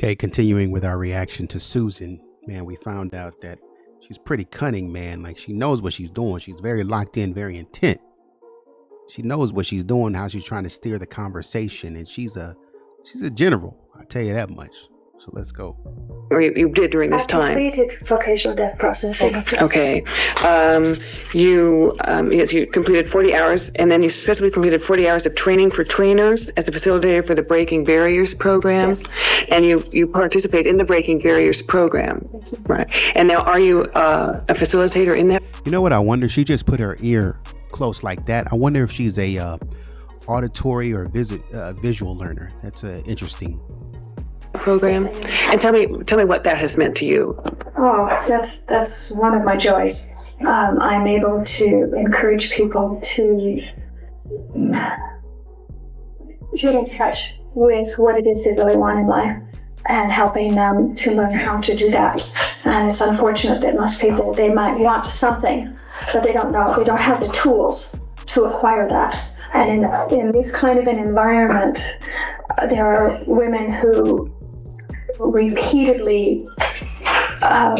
Okay, continuing with our reaction to Susan, man, we found out that she's pretty cunning, man. Like, she knows what she's doing. She's very locked in, very intent. She knows what she's doing, how she's trying to steer the conversation, and she's a general. I tell you that much. So let's go. Or you did during this time? I completed vocational death processing. Okay. Yes, you completed 40 hours, and then you successfully completed 40 hours of training for trainers as a facilitator for the Breaking Barriers program. Yes. And you participate in the Breaking Barriers program. Yes. Right. And now, are you a facilitator in that? You know what I wonder? She just put her ear close like that. I wonder if she's a auditory or visual learner. That's interesting. Program. And tell me what that has meant to you. Oh, that's one of my joys. I'm able to encourage people to get in touch with what it is they really want in life and helping them to learn how to do that. And it's unfortunate that most people, they might want something, but they don't know. They don't have the tools to acquire that. And in this kind of an environment, there are women who repeatedly have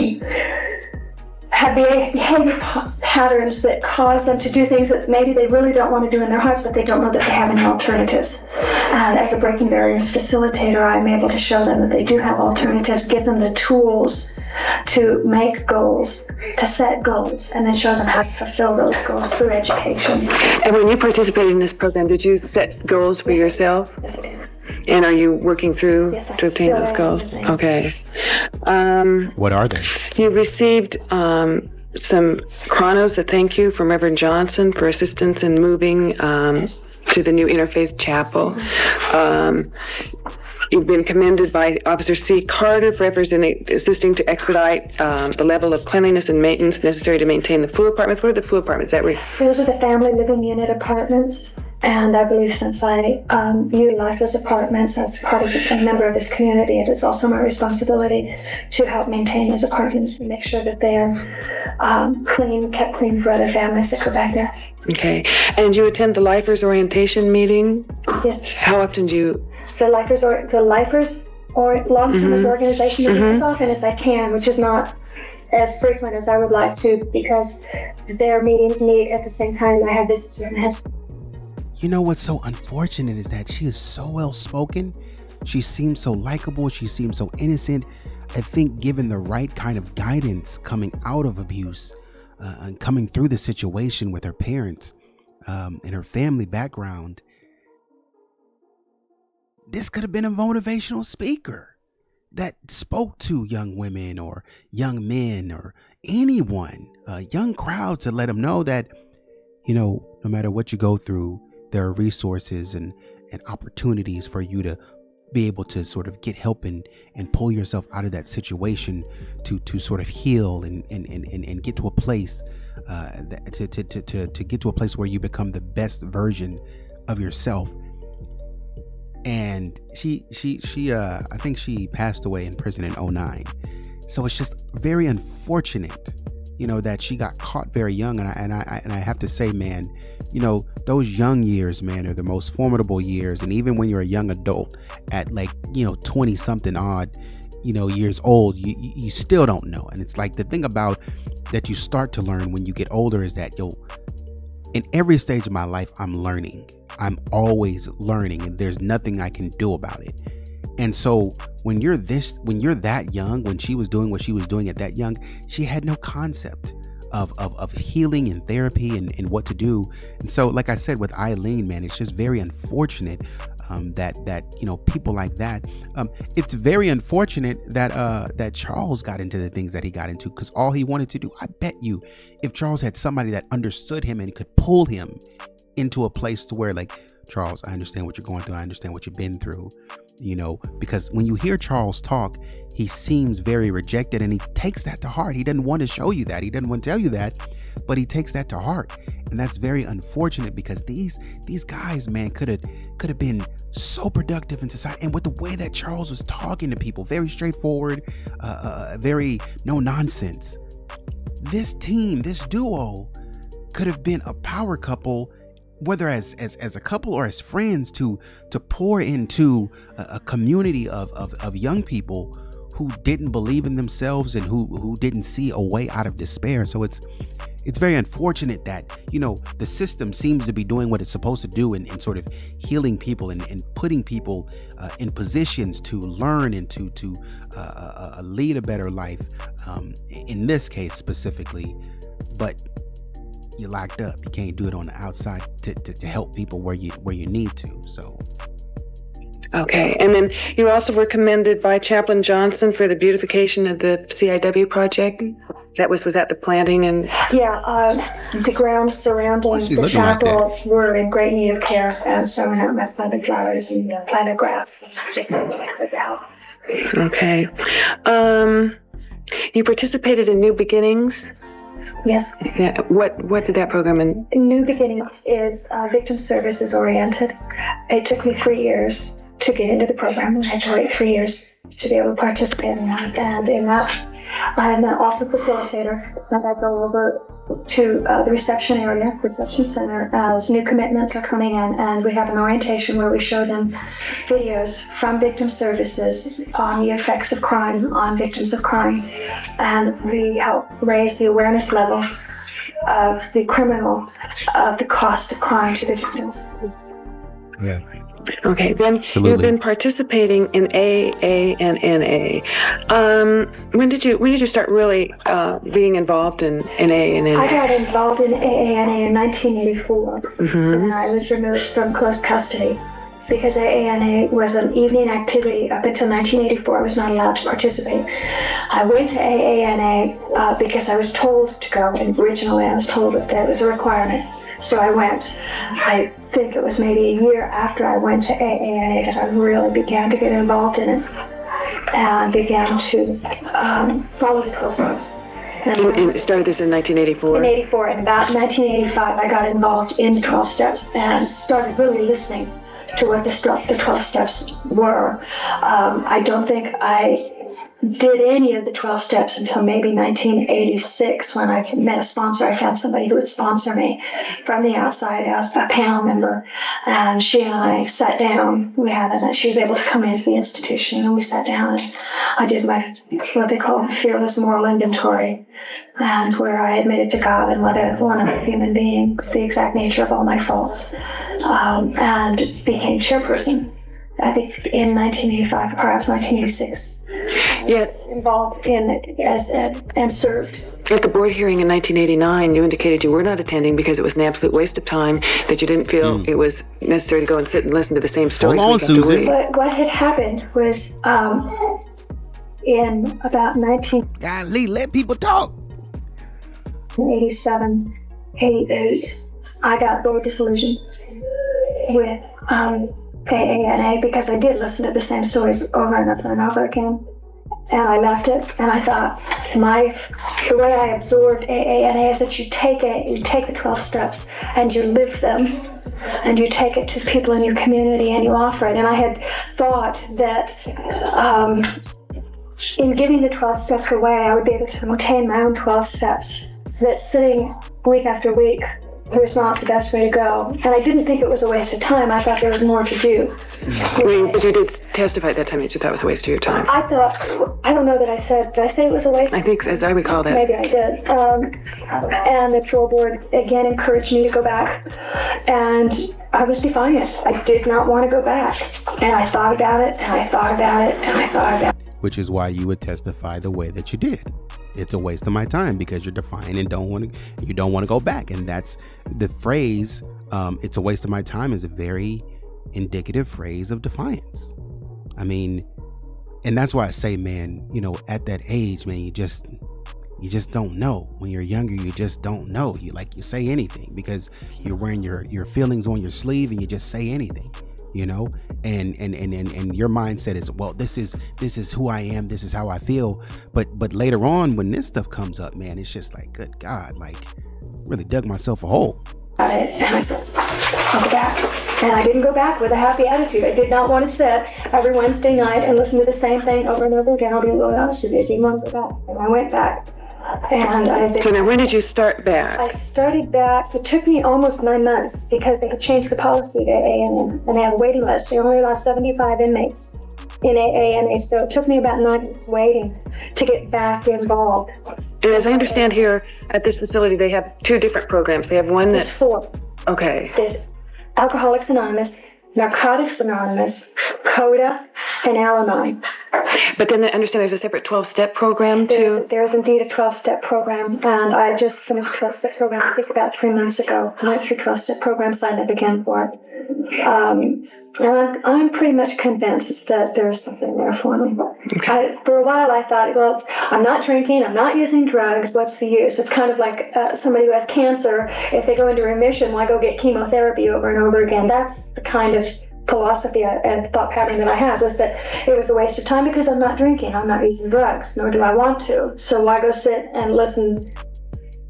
behavior patterns that cause them to do things that maybe they really don't want to do in their hearts, but they don't know that they have any alternatives. And as a Breaking Barriers facilitator, I'm able to show them that they do have alternatives, give them the tools to make goals, to set goals, and then show them how to fulfill those goals through education. And when you participated in this program, did you set goals for yourself? Yes, I did. And are you working through Yes, to obtain those goals? Okay. What are they? You received some chronos to thank you from Reverend Johnson for assistance in moving to the new Interfaith Chapel. You've been commended by Officer C. Carter for efforts in assisting to expedite the level of cleanliness and maintenance necessary to maintain the flu apartments. What are the flu apartments? Those are the family living unit apartments. And I believe since I utilize those apartments as part of a member of this community, it is also my responsibility to help maintain those apartments and make sure that they are kept clean for other families that go back there. Okay. And you attend the Lifers Orientation meeting? Yes. How often do you? The Lifers or long-termers organization meeting as often as I can, which is not as frequent as I would like to, because their meetings meet at the same time I have visits and has. You know what's so unfortunate is that she is so well spoken. She seems so likable. She seems so innocent. I think given the right kind of guidance coming out of abuse and coming through the situation with her parents and her family background, this could have been a motivational speaker that spoke to young women or young men or anyone, a young crowd, to let them know that, you know, no matter what you go through, there are resources and opportunities for you to be able to sort of get help and pull yourself out of that situation to sort of heal and get to a place to get to a place where you become the best version of yourself. And she I think she passed away in prison in 2009. So it's just very unfortunate, you know, that she got caught very young. And I have to say, man, you know, those young years, man, are the most formidable years. And even when you're a young adult at, like, you know, 20 something odd, you know, years old, you still don't know. And it's like the thing about that you start to learn when you get older is that in every stage of my life, I'm learning. I'm always learning, and there's nothing I can do about it. And so when you're that young, when she was doing what she was doing at that young, she had no concept of healing and therapy and what to do. And so, like I said, with Eileen, man, it's just very unfortunate that you know, people like that. It's very unfortunate that Charles got into the things that he got into, because all he wanted to do, I bet you, if Charles had somebody that understood him and could pull him into a place to where, like, Charles, I understand what you're going through. I understand what you've been through, you know, because when you hear Charles talk, he seems very rejected, and he takes that to heart. He doesn't want to show you that. He doesn't want to tell you that, but he takes that to heart. And that's very unfortunate, because these guys, man, could have been so productive in society. And with the way that Charles was talking to people, very straightforward, very no nonsense. This team, this duo could have been a power couple whether as a couple or as friends, to pour into a community of young people who didn't believe in themselves and who didn't see a way out of despair. So it's very unfortunate that, the system seems to be doing what it's supposed to do in sort of healing people and putting people in positions to learn and to lead a better life, in this case specifically. But you're locked up. You can't do it on the outside to help people where you need to. So. Okay, and then you also were commended by Chaplain Johnson for the beautification of the CIW project. Was that the planting and? Yeah, the grounds surrounding the chapel were in great need of care, and so I planted flowers and planted grass just to help it out. Okay, you participated in New Beginnings. Yes. Yeah. What did that program in? New Beginnings is victim services oriented. It took me 3 years to get into the program. I had to wait 3 years to be able to participate in that. And in that, I'm also facilitator. And I go over to the reception center, as new commitments are coming in. And we have an orientation where we show them videos from victim services on the effects of crime on victims of crime. And we help raise the awareness level of the cost of crime to the victims. Yeah. Okay, then Absolutely. You've been participating in AA and NA. When did you start really being involved in AA and NA? I got involved in AA and NA in 1984, and I was removed from close custody because AA and NA was an evening activity. Up until 1984, I was not allowed to participate. I went to AA and NA because I was told to go, and originally I was told that it was a requirement. So I went. I think it was maybe a year after I went to AA that I really began to get involved in it and began to follow the 12 steps. And started this in 1984? In 84. In about 1985, I got involved in the 12 steps and started really listening to what the 12 steps were. I don't think I did any of the 12 steps until maybe 1986 when I met a sponsor. I found somebody who would sponsor me from the outside as a panel member, and she and I sat down. She was able to come into the institution, and we sat down and I did what they call fearless moral inventory, and where I admitted to God and whether one of a human being, the exact nature of all my faults, and became chairperson. I think in 1985, perhaps 1986. Yes. Involved in it and served. At the board hearing in 1989, you indicated you were not attending because it was an absolute waste of time, that you didn't feel it was necessary to go and sit and listen to the same stories. Hold on, Susan. But what had happened was in about Golly, let people talk. 1987, 88, I got very disillusioned with AA because I did listen to the same stories over and over and over again. And I left it, and I thought the way I absorbed AA is that you take the 12 steps and you live them, and you take it to people in your community and you offer it. And I had thought that in giving the 12 steps away, I would be able to maintain my own 12 steps. That sitting week after week was not the best way to go. And I didn't think it was a waste of time. I thought there was more to do. But you did testify at that time that you thought it was a waste of your time. I don't know that did I say it was a waste? I think, as I recall that. Maybe I did. And the parole board again encouraged me to go back. And I was defiant. I did not want to go back. And I thought about it, and I thought about it, and I thought about it. Which is why you would testify the way that you did. It's a waste of my time because you're defiant and you don't want to go back. And that's the phrase, it's a waste of my time, is a very indicative phrase of defiance. I mean, and that's why I say, man, at that age, man, you just don't know. When you're younger, you just don't know. You say anything because you're wearing your feelings on your sleeve and you just say anything. And your mindset is, well, this is who I am, this is how I feel. But later on, when this stuff comes up, man, it's just like, good God, really dug myself a hole. And I said, I'll go back. And I didn't go back with a happy attitude. I did not want to sit every Wednesday night and listen to the same thing over and over again. I'll be really honest with you, I didn't want to go back. And I went back. And So now when did you start back? I started back. It took me almost 9 months because they had changed the policy to AA and they have a waiting list. They only allow 75 inmates in AA, so it took me about 9 months waiting to get back involved. And as I understand here at this facility, they have 2 different programs. They have one There's that... 4. Okay. There's Alcoholics Anonymous, Narcotics Anonymous, CODA, and Al-Anon. But then I understand there's a separate 12-step program too? There's indeed a 12-step program, and I just finished 12-step program, I think about 3 months ago. I went through 12-step program, signed up again for it. And I'm pretty much convinced that there's something there for me. Okay. For a while I thought, well, I'm not drinking, I'm not using drugs, what's the use? It's kind of like somebody who has cancer, if they go into remission, why go get chemotherapy over and over again? That's the kind of philosophy and thought pattern that I had, was that it was a waste of time because I'm not drinking, I'm not using drugs, nor do I want to. So why go sit and listen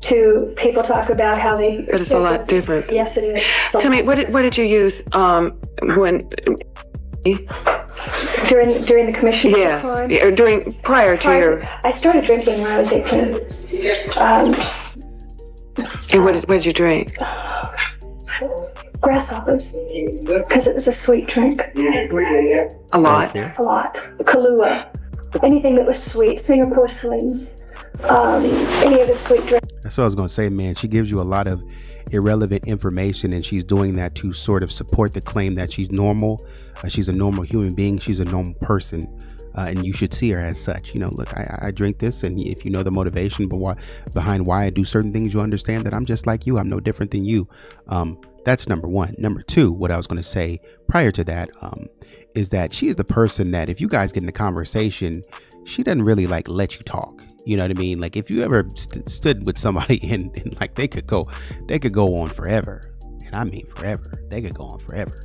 to people talk about how they... But it's a lot different. Yes, it is. Tell me, what did you use when... During the commission? Yes, or prior to your... I started drinking when I was 18. And what did you drink? Grasshoppers, because it was a sweet drink. A lot? A lot. Kahlua, anything that was sweet, Singapore Slings, any of the sweet drinks. That's what I was going to say, man. She gives you a lot of irrelevant information, and she's doing that to sort of support the claim that she's normal. She's a normal human being. She's a normal person. And you should see her as such. You know, look, I drink this, and if you know the motivation behind why I do certain things, you understand that I'm just like you. I'm no different than you. That's number one. Number two, what I was going to say prior to that is that she is the person that if you guys get in a conversation, she doesn't really like let you talk. You know what I mean? Like if you ever stood with somebody and like they could go on forever. And I mean forever. They could go on forever.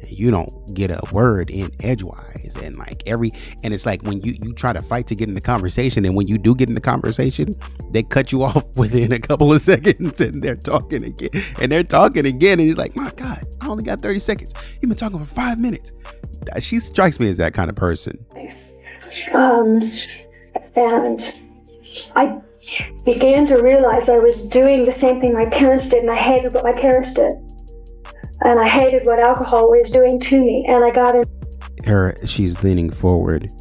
And you don't get a word in edgewise, and like and it's like when you try to fight to get in the conversation, and when you do get in the conversation, they cut you off within a couple of seconds, and they're talking again, and you're like, my God, I only got 30 seconds. You've been talking for 5 minutes. She strikes me as that kind of person. And I began to realize I was doing the same thing my parents did, and I hated what my parents did. And I hated what alcohol was doing to me. And I got it. She's leaning forward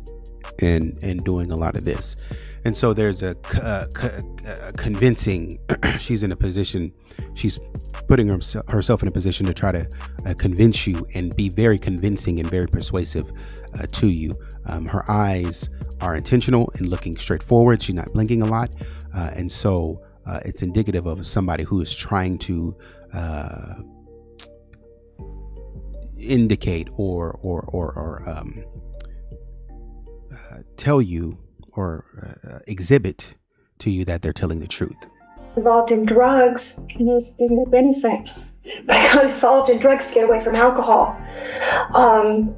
and doing a lot of this. And so there's a convincing, she's in a position, she's putting herself in a position to try to convince you and be very convincing and very persuasive to you. Her eyes are intentional and looking straight forward. She's not blinking a lot. And so it's indicative of somebody who is trying to indicate or tell you or exhibit to you that they're telling the truth. Involved in drugs, and this doesn't make any sense. But I got involved in drugs to get away from alcohol. I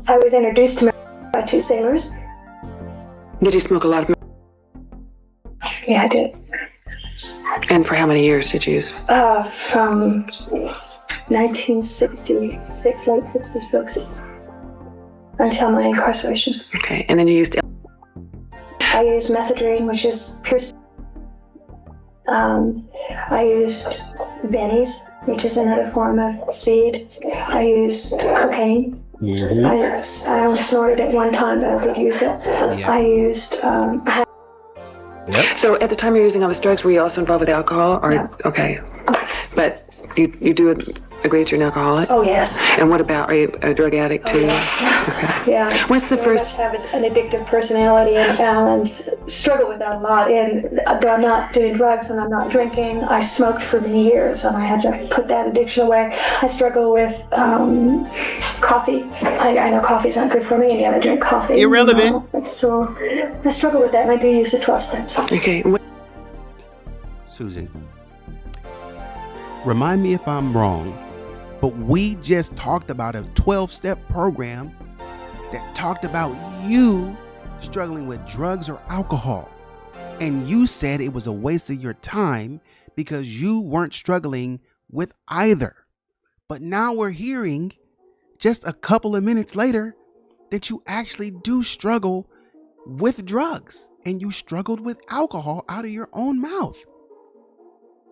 was introduced to by 2 sailors. Did you smoke a lot of... Yeah, I did. And for how many years did you use? From 1966, late 66, until my incarceration. Okay, and then you used... I used methadone, which is pure... I used bennies, which is another form of speed. I used cocaine. Mm-hmm. I only snorted it one time, but I did use it. Yeah. I used... Yep. So at the time you were using all these drugs, were you also involved with alcohol? Or No. Okay. But you do agree that you're an alcoholic? Oh, yes. And what about, are you a drug addict too? Oh, yes. Okay. Yeah. What's the first... I have an addictive personality and struggle with that a lot. And though I'm not doing drugs and I'm not drinking, I smoked for many years and I had to put that addiction away. I struggle with coffee. I know coffee's not good for me, and yet I drink coffee. Irrelevant. So I struggle with that, and I do use the 12 steps. Okay. Susan, remind me if I'm wrong, but we just talked about a 12-step program that talked about you struggling with drugs or alcohol. And you said it was a waste of your time because you weren't struggling with either. But now we're hearing just a couple of minutes later that you actually do struggle with drugs and you struggled with alcohol out of your own mouth.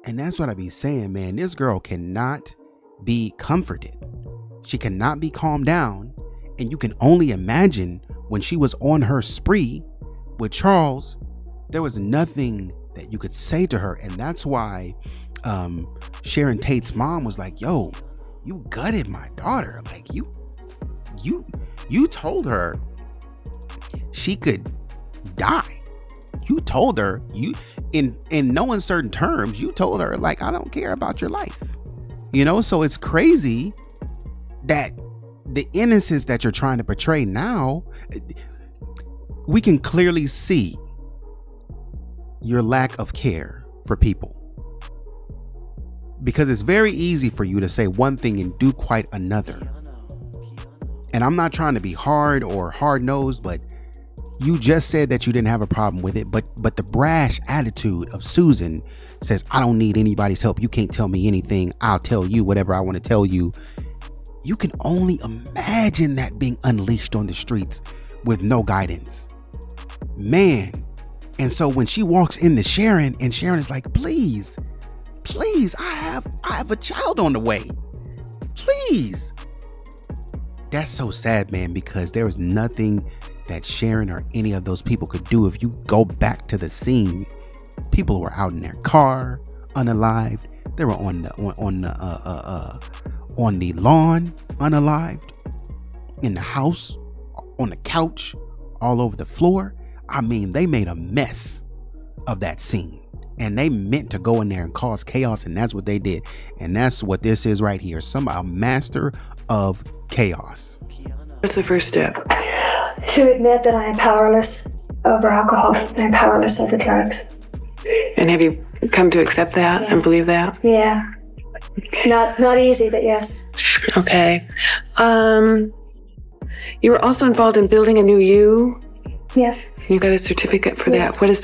And that's what I be saying, man. This girl cannot be comforted. She cannot be calmed down. And you can only imagine when she was on her spree with Charles, there was nothing that you could say to her. And that's why Sharon Tate's mom was like, yo, you gutted my daughter. Like you told her she could die. You told her, you in no uncertain terms, you told her, like, I don't care about your life. You know, so it's crazy that the innocence that you're trying to portray now, we can clearly see your lack of care for people. Because it's very easy for you to say one thing and do quite another. And I'm not trying to be hard or hard-nosed, but you just said that you didn't have a problem with it. But the brash attitude of Susan says, I don't need anybody's help. You can't tell me anything. I'll tell you whatever I want to tell you. You can only imagine that being unleashed on the streets with no guidance. Man. And so when she walks into Sharon and Sharon is like, please, I have a child on the way. Please. That's so sad, man, because there was nothing that Sharon or any of those people could do. If you go back to the scene, people were out in their car, unalived. They were on the lawn, unalived, in the house, on the couch, all over the floor. I mean, they made a mess of that scene. And they meant to go in there and cause chaos, and that's what they did. And that's what this is right here. A master of chaos. What's the first step? To admit that I am powerless over alcohol. I'm powerless over drugs. And have you come to accept that and believe that? Yeah. Not easy, but yes. Okay. You were also involved in building a new you. Yes. You got a certificate for that. What is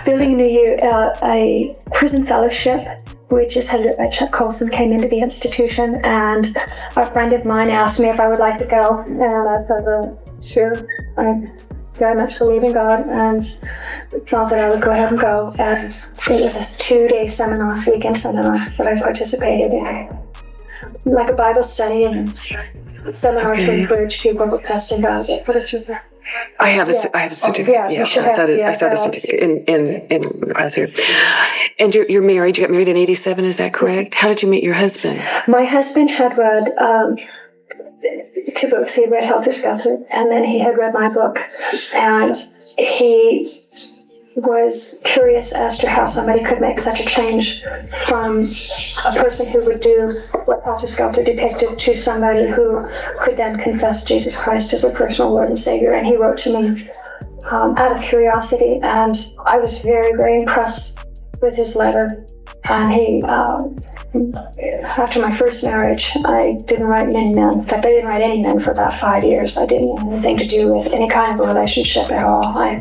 Building a new a prison fellowship, which is headed by Chuck Colson, came into the institution, and a friend of mine asked me if I would like to go, and I said, sure. I very much believe in God, and thought that I would go ahead and go. And it was a 2-day seminar, weekend seminar that I participated in, like a Bible study and seminar to encourage people with testing God. I have a certificate. Yeah, I saw the certificate in class here. And you're married. You got married in '87. Is that correct? How did you meet your husband? My husband had read 2 books. He had read Helter Skelter, and then he had read my book, and he was curious as to how somebody could make such a change from a person who would do what Helter Skelter depicted to somebody who could then confess Jesus Christ as a personal Lord and Savior. And he wrote to me out of curiosity, and I was very, very impressed with his letter. And he, after my first marriage, I didn't write many men. In fact, I didn't write any men for about 5 years. I didn't have anything to do with any kind of a relationship at all. I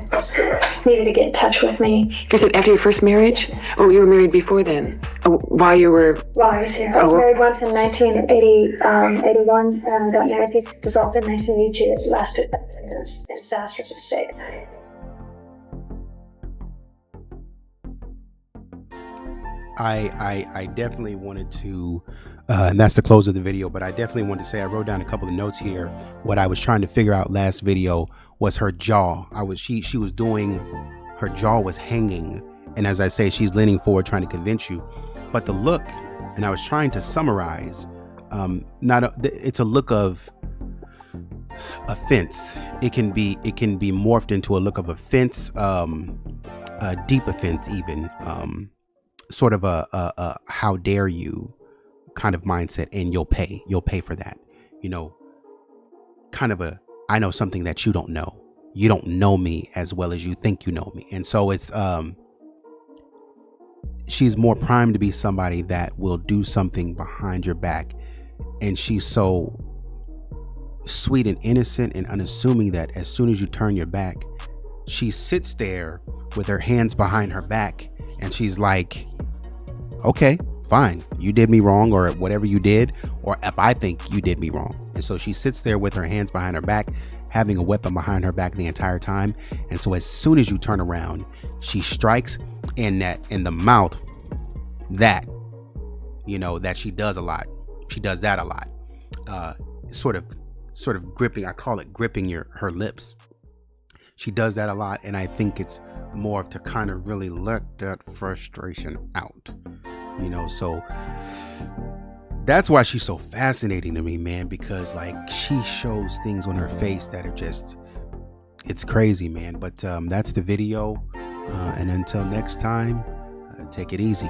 needed to get in touch with me. You said after your first marriage? Or you were married before then? While you were... While I was here. I was married once in 1981, and got married. He dissolved in 1982. It lasted in a disastrous state. I definitely wanted to, and that's the close of the video, but I definitely wanted to say I wrote down a couple of notes here. What I was trying to figure out last video was her jaw. She was doing, her jaw was hanging. And as I say, she's leaning forward trying to convince you. But the look, and I was trying to summarize, it's a look of offense. It can be morphed into a look of offense, a deep offense even, sort of a how dare you kind of mindset, and you'll pay for that, you know, kind of a, I know something that you don't know me as well as you think you know me. And so it's she's more primed to be somebody that will do something behind your back, and she's so sweet and innocent and unassuming that as soon as you turn your back, she sits there with her hands behind her back, and she's like, okay, fine, you did me wrong, or whatever you did, or if I think you did me wrong. And so she sits there with her hands behind her back, having a weapon behind her back the entire time. And so as soon as you turn around, she strikes in the mouth. That, that she does a lot. She does that a lot. Sort of gripping. I call it gripping her lips. She does that a lot, and I think it's more of to kind of really let that frustration out. So that's why she's so fascinating to me, man, because like she shows things on her face that are just, it's crazy, man. But that's the video, and until next time, take it easy.